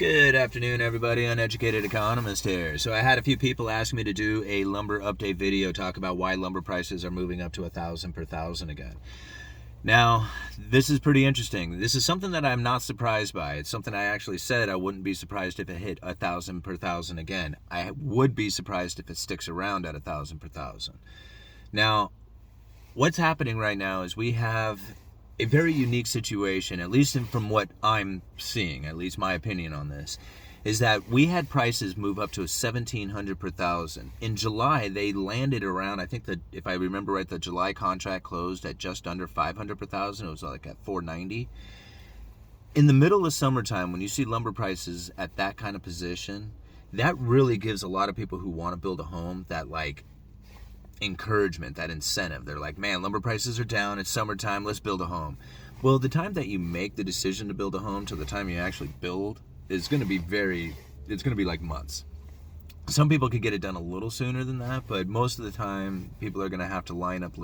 Good afternoon, everybody. Uneducated Economist here. So I had a few people ask me to do a lumber update video, talk about why lumber prices are moving up to 1,000 per thousand again. Now, this is pretty interesting. This is something that I'm not surprised by. It's something I actually said I wouldn't be surprised if it hit 1,000 per thousand again. I would be surprised if it sticks around at 1,000 per thousand. Now, what's happening right now is we have a very unique situation, at least from what I'm seeing, at least my opinion on this, is that we had prices move up to 1,700 per thousand. In July, they landed around, I think that if I remember right, the July contract closed at just under 500 per thousand. It was like at 490. In the middle of summertime, when you see lumber prices at that kind of position, that really gives a lot of people who want to build a home that encouragement, that incentive. They're like, man, lumber prices are down, it's summertime, let's build a home. Well, the time that you make the decision to build a home to the time you actually build is going to be it's going to be like months. Some people could get it done a little sooner than that, but most of the time people are going to have to line up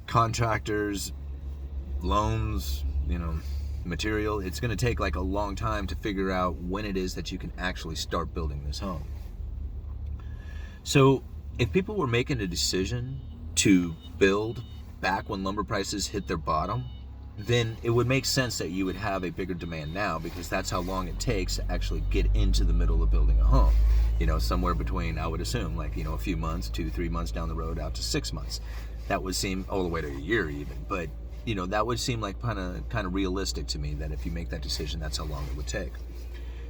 contractors, loans, material. It's going to take like a long time to figure out when it is that you can actually start building this home. So if people were making a decision to build back when lumber prices hit their bottom, then it would make sense that you would have a bigger demand now, because that's how long it takes to actually get into the middle of building a home. Somewhere between, I would assume, a few months, 2-3 months down the road, out to 6 months. That would seem all the way to a year even. But, that would seem like kind of realistic to me, that if you make that decision, that's how long it would take.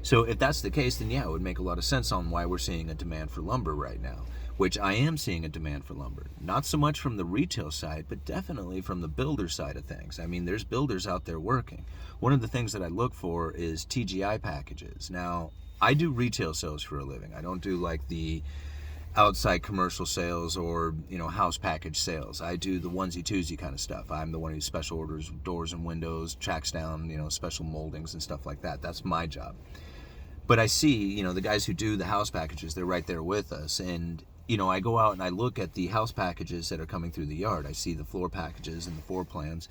So if that's the case, then yeah, it would make a lot of sense on why we're seeing a demand for lumber right now, which I am seeing a demand for lumber. Not so much from the retail side, but definitely from the builder side of things. I mean, there's builders out there working. One of the things that I look for is TGI packages. Now, I do retail sales for a living. I don't do like the outside commercial sales or, house package sales. I do the onesie-twosie kind of stuff. I'm the one who special orders doors and windows, tracks down, special moldings and stuff like that. That's my job. But I see, the guys who do the house packages, they're right there with us. And, I go out and I look at the house packages that are coming through the yard. I see the floor packages and the floor plans.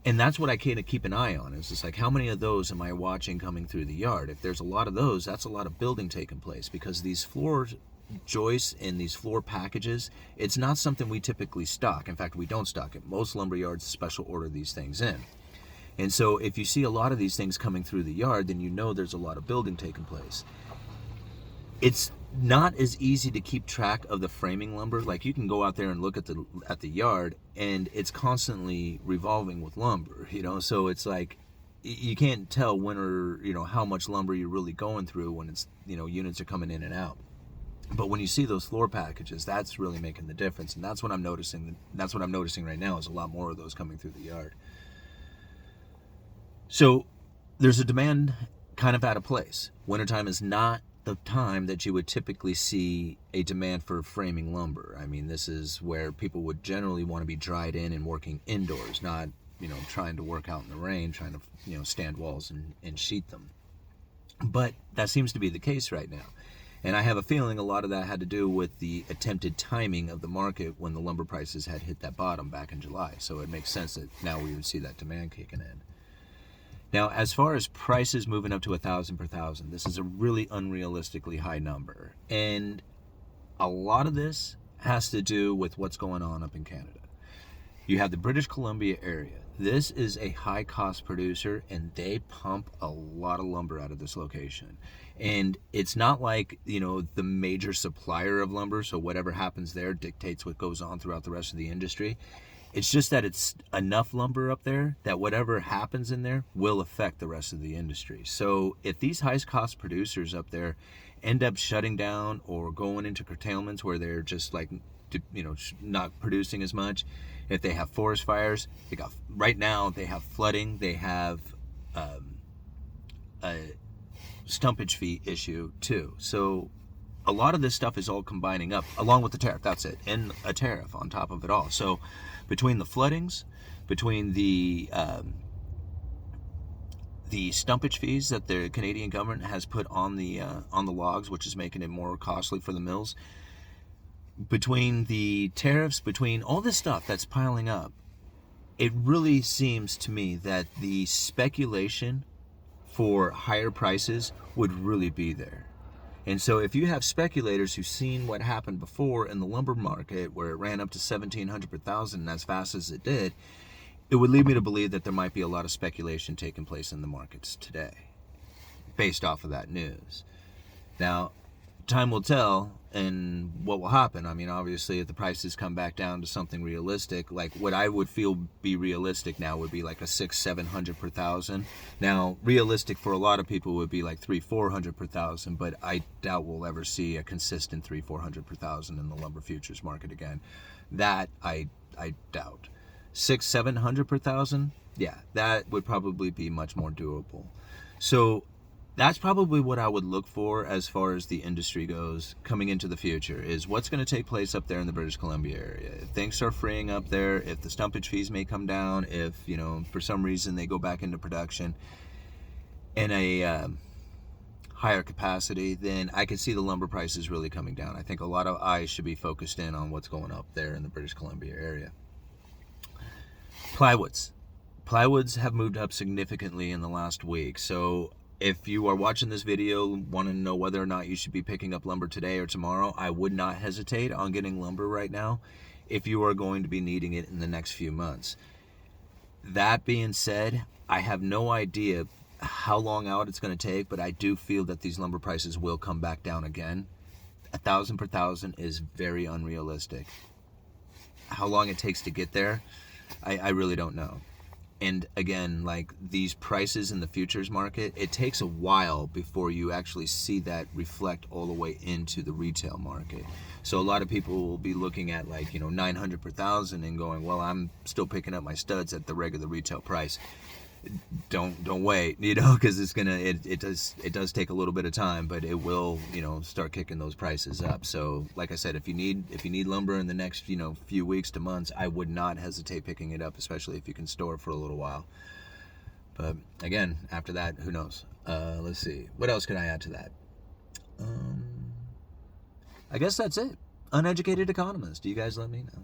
And that's what I kind of keep an eye on. It's just like, how many of those am I watching coming through the yard? If there's a lot of those, that's a lot of building taking place, because these floor joists and these floor packages, it's not something we typically stock. In fact, we don't stock it. Most lumber yards special order these things in. And so if you see a lot of these things coming through the yard, then there's a lot of building taking place. It's not as easy to keep track of the framing lumber. Like, you can go out there and look at the yard, and it's constantly revolving with lumber, so it's like you can't tell when or how much lumber you're really going through when it's units are coming in and out. But when you see those floor packages, that's really making the difference, and that's what I'm noticing. That's what I'm noticing right now, is a lot more of those coming through the yard. So there's a demand kind of out of place. Wintertime is not the time that you would typically see a demand for framing lumber. I mean, this is where people would generally want to be dried in and working indoors, not, trying to work out in the rain, trying to, stand walls and sheet them. But that seems to be the case right now. And I have a feeling a lot of that had to do with the attempted timing of the market when the lumber prices had hit that bottom back in July. So it makes sense that now we would see that demand kicking in. Now, as far as prices moving up to 1,000 per thousand, this is a really unrealistically high number. And a lot of this has to do with what's going on up in Canada. You have the British Columbia area. This is a high-cost producer, and they pump a lot of lumber out of this location. And it's not like, the major supplier of lumber, so whatever happens there dictates what goes on throughout the rest of the industry. It's just that it's enough lumber up there that whatever happens in there will affect the rest of the industry. So if these high-cost producers up there end up shutting down or going into curtailments where they're just not producing as much, if they have forest fires, right now they have flooding, they have a stumpage fee issue too. So a lot of this stuff is all combining up, along with the tariff. That's it, and a tariff on top of it all. So between the floodings, between the stumpage fees that the Canadian government has put on the logs, which is making it more costly for the mills, between the tariffs, between all this stuff that's piling up, it really seems to me that the speculation for higher prices would really be there. And so if you have speculators who've seen what happened before in the lumber market, where it ran up to 1,700 per thousand as fast as it did, it would lead me to believe that there might be a lot of speculation taking place in the markets today based off of that news. Now, time will tell and what will happen. I mean, obviously, if the prices come back down to something realistic, like what I would feel be realistic now would be like a 600-700 per thousand. Now, realistic for a lot of people would be like 300-400 per thousand, but I doubt we'll ever see a consistent 300-400 per thousand in the lumber futures market again. That I doubt. 600-700 per thousand, yeah, that would probably be much more doable. So that's probably what I would look for as far as the industry goes coming into the future, is what's going to take place up there in the British Columbia area. If things start freeing up there, if the stumpage fees may come down, if, for some reason they go back into production in a higher capacity, then I could see the lumber prices really coming down. I think a lot of eyes should be focused in on what's going up there in the British Columbia area. Plywoods have moved up significantly in the last week. So if you are watching this video, want to know whether or not you should be picking up lumber today or tomorrow, I would not hesitate on getting lumber right now if you are going to be needing it in the next few months. That being said, I have no idea how long out it's going to take, but I do feel that these lumber prices will come back down again. 1,000 per thousand is very unrealistic. How long it takes to get there, I really don't know. And again, like these prices in the futures market, it takes a while before you actually see that reflect all the way into the retail market. So a lot of people will be looking at like, 900 per thousand and going, well, I'm still picking up my studs at the regular retail price. Don't wait, because it does take a little bit of time, but it will, start kicking those prices up. So like I said, if you need lumber in the next, few weeks to months, I would not hesitate picking it up, especially if you can store it for a little while. But again, after that, who knows? Let's see. What else can I add to that? I guess that's it. Uneducated Economist. You guys let me know.